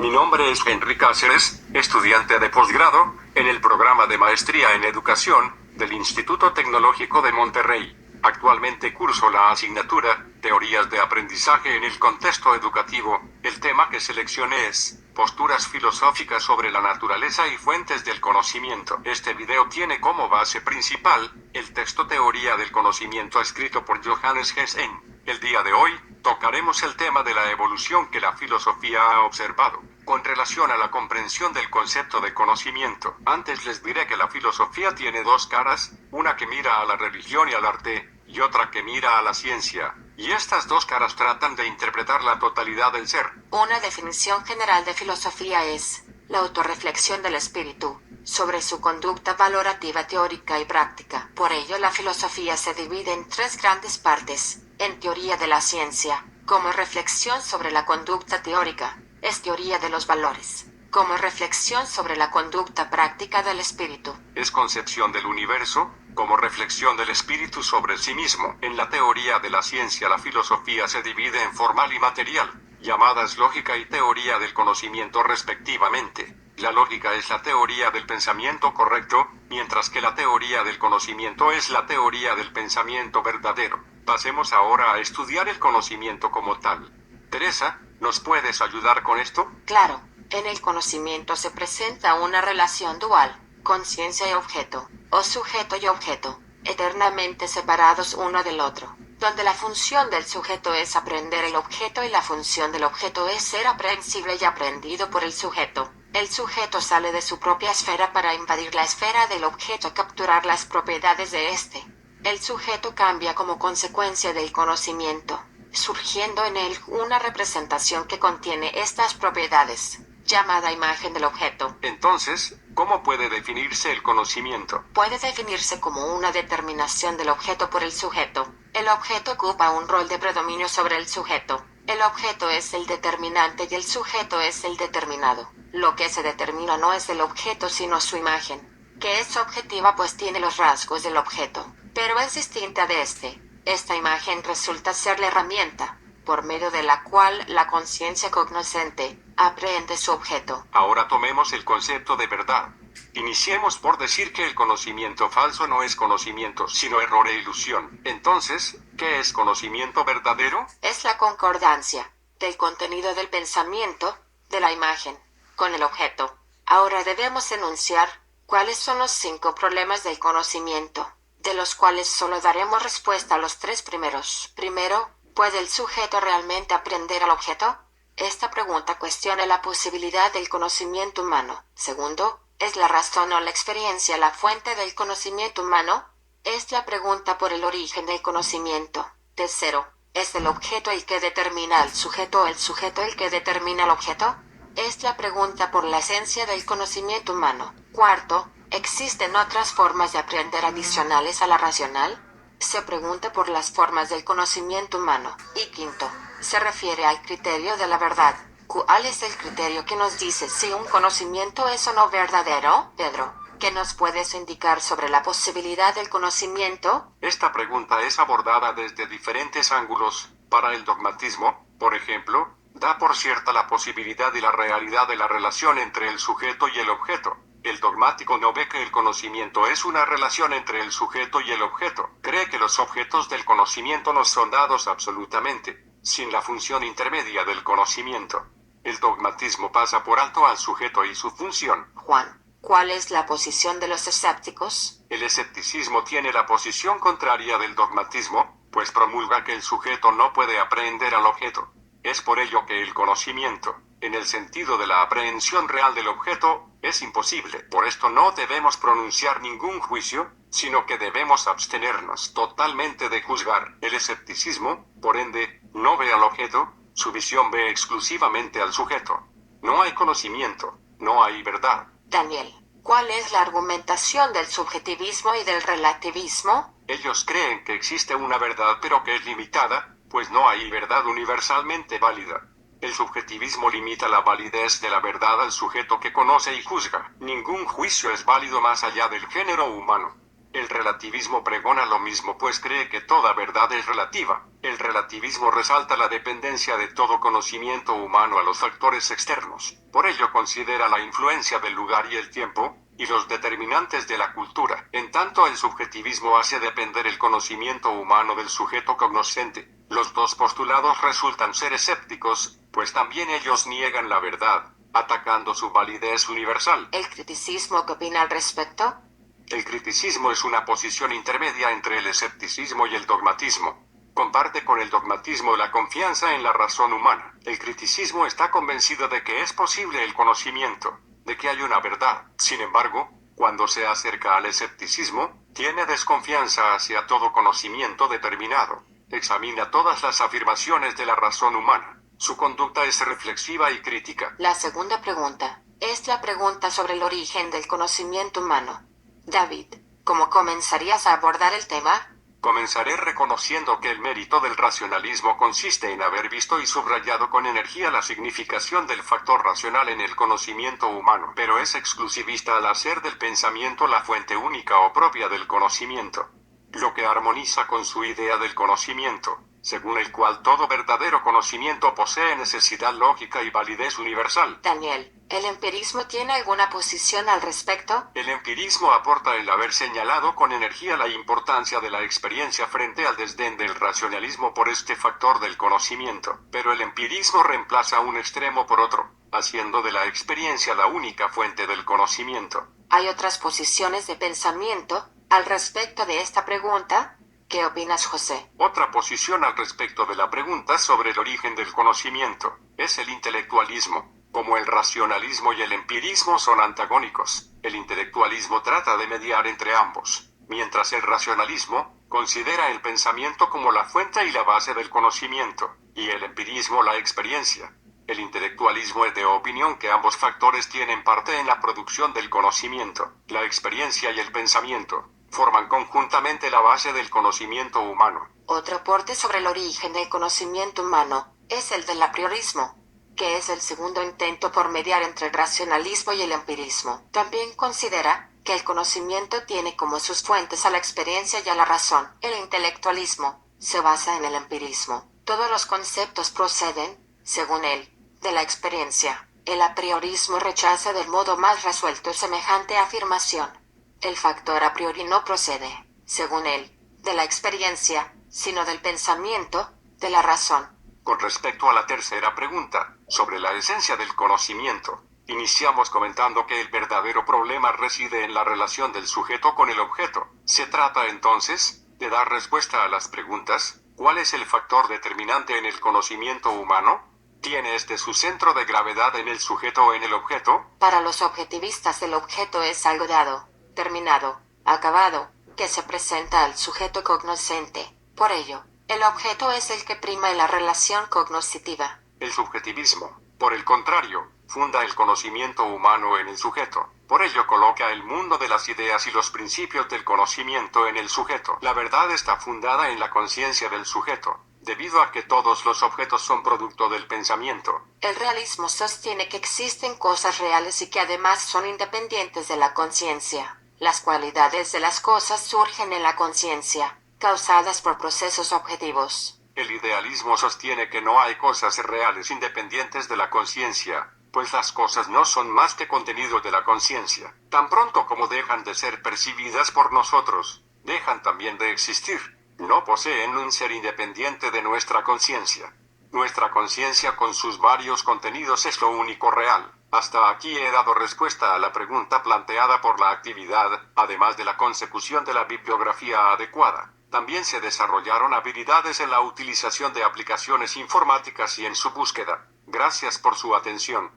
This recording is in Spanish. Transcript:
Mi nombre es Henry Cáceres, estudiante de posgrado, en el programa de Maestría en Educación, del Instituto Tecnológico de Monterrey. Actualmente curso la asignatura, Teorías de Aprendizaje en el Contexto Educativo. El tema que seleccioné es, Posturas filosóficas sobre la naturaleza y fuentes del conocimiento. Este video tiene como base principal, el texto Teoría del Conocimiento escrito por Johannes Hess-Ehm. El día de hoy, tocaremos el tema de la evolución que la filosofía ha observado, con relación a la comprensión del concepto de conocimiento. Antes les diré que la filosofía tiene dos caras, una que mira a la religión y al arte, y otra que mira a la ciencia. Y estas dos caras tratan de interpretar la totalidad del ser. Una definición general de filosofía es la autorreflexión del espíritu sobre su conducta valorativa teórica y práctica. Por ello, la filosofía se divide en tres grandes partes. En teoría de la ciencia, como reflexión sobre la conducta teórica, es teoría de los valores, como reflexión sobre la conducta práctica del espíritu. Es concepción del universo, como reflexión del espíritu sobre sí mismo. En la teoría de la ciencia, la filosofía se divide en formal y material, llamadas lógica y teoría del conocimiento respectivamente. La lógica es la teoría del pensamiento correcto, mientras que la teoría del conocimiento es la teoría del pensamiento verdadero. Pasemos ahora a estudiar el conocimiento como tal. Teresa, ¿nos puedes ayudar con esto? Claro, en el conocimiento se presenta una relación dual, conciencia y objeto, o sujeto y objeto, eternamente separados uno del otro, donde la función del sujeto es aprender el objeto y la función del objeto es ser aprehensible y aprendido por el sujeto. El sujeto sale de su propia esfera para invadir la esfera del objeto y capturar las propiedades de éste. El sujeto cambia como consecuencia del conocimiento, surgiendo en él una representación que contiene estas propiedades, llamada imagen del objeto. Entonces, ¿cómo puede definirse el conocimiento? Puede definirse como una determinación del objeto por el sujeto. El objeto ocupa un rol de predominio sobre el sujeto. El objeto es el determinante y el sujeto es el determinado. Lo que se determina no es el objeto sino su imagen, que es objetiva pues tiene los rasgos del objeto, pero es distinta de este. Esta imagen resulta ser la herramienta, por medio de la cual la conciencia cognoscente aprehende su objeto. Ahora tomemos el concepto de verdad. Iniciemos por decir que el conocimiento falso no es conocimiento, sino error e ilusión. Entonces, ¿qué es conocimiento verdadero? Es la concordancia del contenido del pensamiento, de la imagen, con el objeto. Ahora debemos enunciar cuáles son los 5 problemas del conocimiento, de los cuales solo daremos respuesta a los 3 primeros. Primero, ¿puede el sujeto realmente aprender al objeto? Esta pregunta cuestiona la posibilidad del conocimiento humano. Segundo, ¿es la razón o la experiencia la fuente del conocimiento humano? Esta pregunta por el origen del conocimiento. Tercero, ¿es el objeto el que determina al sujeto o el sujeto el que determina al objeto? Esta pregunta por la esencia del conocimiento humano. Cuarto, ¿existen otras formas de aprender adicionales a la racional? Se pregunta por las formas del conocimiento humano. Y quinto, se refiere al criterio de la verdad. ¿Cuál es el criterio que nos dice si un conocimiento es o no verdadero? Pedro, ¿qué nos puedes indicar sobre la posibilidad del conocimiento? Esta pregunta es abordada desde diferentes ángulos. Para el dogmatismo, por ejemplo, da por cierta la posibilidad y la realidad de la relación entre el sujeto y el objeto. El dogmático no ve que el conocimiento es una relación entre el sujeto y el objeto. Cree que los objetos del conocimiento no son dados absolutamente, sin la función intermedia del conocimiento. El dogmatismo pasa por alto al sujeto y su función. Juan, ¿cuál es la posición de los escépticos? El escepticismo tiene la posición contraria del dogmatismo, pues promulga que el sujeto no puede aprehender al objeto. Es por ello que el conocimiento, en el sentido de la aprehensión real del objeto, es imposible. Por esto no debemos pronunciar ningún juicio, sino que debemos abstenernos totalmente de juzgar. El escepticismo, por ende, no ve al objeto, su visión ve exclusivamente al sujeto. No hay conocimiento, no hay verdad. Daniel, ¿cuál es la argumentación del subjetivismo y del relativismo? Ellos creen que existe una verdad pero que es limitada, pues no hay verdad universalmente válida. El subjetivismo limita la validez de la verdad al sujeto que conoce y juzga. Ningún juicio es válido más allá del género humano. El relativismo pregona lo mismo, pues cree que toda verdad es relativa. El relativismo resalta la dependencia de todo conocimiento humano a los factores externos. Por ello considera la influencia del lugar y el tiempo, y los determinantes de la cultura. En tanto, el subjetivismo hace depender el conocimiento humano del sujeto cognoscente. Los dos postulados resultan ser escépticos, pues también ellos niegan la verdad, atacando su validez universal. ¿El criticismo qué opina al respecto? El criticismo es una posición intermedia entre el escepticismo y el dogmatismo. Comparte con el dogmatismo la confianza en la razón humana. El criticismo está convencido de que es posible el conocimiento, de que hay una verdad. Sin embargo, cuando se acerca al escepticismo, tiene desconfianza hacia todo conocimiento determinado. Examina todas las afirmaciones de la razón humana. Su conducta es reflexiva y crítica. La segunda pregunta es la pregunta sobre el origen del conocimiento humano. David, ¿cómo comenzarías a abordar el tema? Comenzaré reconociendo que el mérito del racionalismo consiste en haber visto y subrayado con energía la significación del factor racional en el conocimiento humano, pero es exclusivista al hacer del pensamiento la fuente única o propia del conocimiento, lo que armoniza con su idea del conocimiento, según el cual todo verdadero conocimiento posee necesidad lógica y validez universal. Daniel, ¿el empirismo tiene alguna posición al respecto? El empirismo aporta el haber señalado con energía la importancia de la experiencia frente al desdén del racionalismo por este factor del conocimiento, pero el empirismo reemplaza un extremo por otro, haciendo de la experiencia la única fuente del conocimiento. ¿Hay otras posiciones de pensamiento al respecto de esta pregunta? ¿Qué opinas, José? Otra posición al respecto de la pregunta sobre el origen del conocimiento es el intelectualismo. Como el racionalismo y el empirismo son antagónicos, el intelectualismo trata de mediar entre ambos, mientras el racionalismo considera el pensamiento como la fuente y la base del conocimiento, y el empirismo la experiencia. El intelectualismo es de opinión que ambos factores tienen parte en la producción del conocimiento. La experiencia y el pensamiento forman conjuntamente la base del conocimiento humano. Otro aporte sobre el origen del conocimiento humano es el del apriorismo, que es el segundo intento por mediar entre el racionalismo y el empirismo. También considera que el conocimiento tiene como sus fuentes a la experiencia y a la razón. El intelectualismo se basa en el empirismo. Todos los conceptos proceden, según él, de la experiencia. El apriorismo rechaza del modo más resuelto semejante afirmación. El factor a priori no procede, según él, de la experiencia, sino del pensamiento, de la razón. Con respecto a la tercera pregunta, sobre la esencia del conocimiento, iniciamos comentando que el verdadero problema reside en la relación del sujeto con el objeto. Se trata entonces de dar respuesta a las preguntas: ¿cuál es el factor determinante en el conocimiento humano? ¿Tiene este su centro de gravedad en el sujeto o en el objeto? Para los objetivistas el objeto es algo dado, terminado, acabado, que se presenta al sujeto cognoscente. Por ello, el objeto es el que prima en la relación cognoscitiva. El subjetivismo, por el contrario, funda el conocimiento humano en el sujeto. Por ello coloca el mundo de las ideas y los principios del conocimiento en el sujeto. La verdad está fundada en la conciencia del sujeto, debido a que todos los objetos son producto del pensamiento. El realismo sostiene que existen cosas reales y que además son independientes de la conciencia. Las cualidades de las cosas surgen en la conciencia, causadas por procesos objetivos. El idealismo sostiene que no hay cosas reales independientes de la conciencia, pues las cosas no son más que contenido de la conciencia. Tan pronto como dejan de ser percibidas por nosotros, dejan también de existir. No poseen un ser independiente de nuestra conciencia. Nuestra conciencia con sus varios contenidos es lo único real. Hasta aquí he dado respuesta a la pregunta planteada por la actividad, además de la consecución de la bibliografía adecuada. También se desarrollaron habilidades en la utilización de aplicaciones informáticas y en su búsqueda. Gracias por su atención.